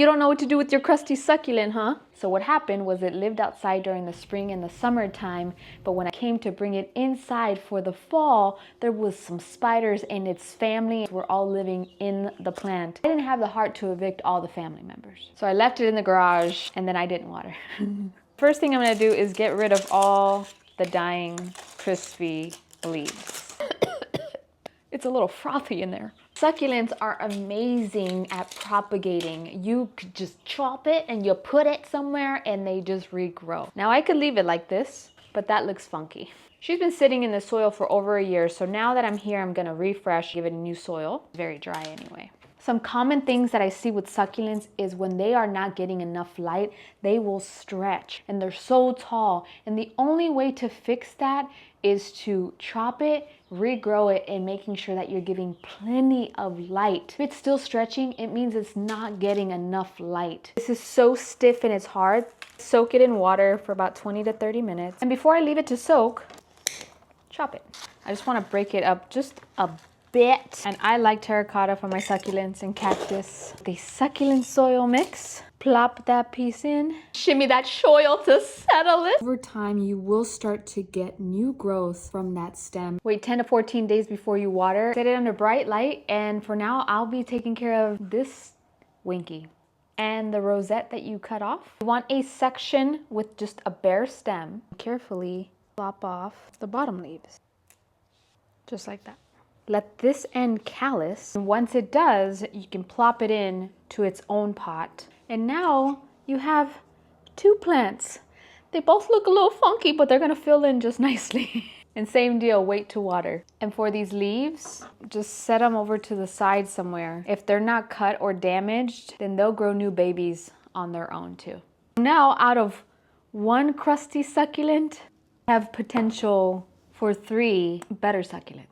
You don't know what to do with your crusty succulent, huh? So what happened was it lived outside during the spring and the summertime, but when I came to bring it inside for the fall, there was some spiders and its family were all living in the plant. I didn't have the heart to evict all the family members. So I left it in the garage and then I didn't water. First thing I'm gonna do is get rid of all the dying, crispy leaves. It's a little frothy in there. Succulents are amazing at propagating. You could just chop it and you put it somewhere and they just regrow. Now I could leave it like this, but that looks funky. She's been sitting in the soil for over a year, so now that I'm here, I'm gonna refresh, give it a new soil. It's very dry anyway. Some common things that I see with succulents is when they are not getting enough light, they will stretch and they're so tall. And the only way to fix that is to chop it, regrow it, and making sure that you're giving plenty of light. If it's still stretching, it means it's not getting enough light. This is so stiff and it's hard. Soak it in water for about 20 to 30 minutes. And before I leave it to soak, chop it. I just want to break it up just a bit. And I like terracotta for my succulents and cactus. The succulent soil mix. Plop that piece in. Shimmy that soil to settle it. Over time, you will start to get new growth from that stem. Wait 10 to 14 days before you water. Set it under bright light. And for now, I'll be taking care of this winky and the rosette that you cut off. You want a section with just a bare stem. Carefully lop off the bottom leaves. Just like that. Let this end callus. And once it does, you can plop it in to its own pot. And now you have two plants. They both look a little funky, but they're gonna fill in just nicely. And same deal, wait to water. And for these leaves, just set them over to the side somewhere. If they're not cut or damaged, then they'll grow new babies on their own too. Now, out of one crusty succulent, I have potential for 3 better succulents.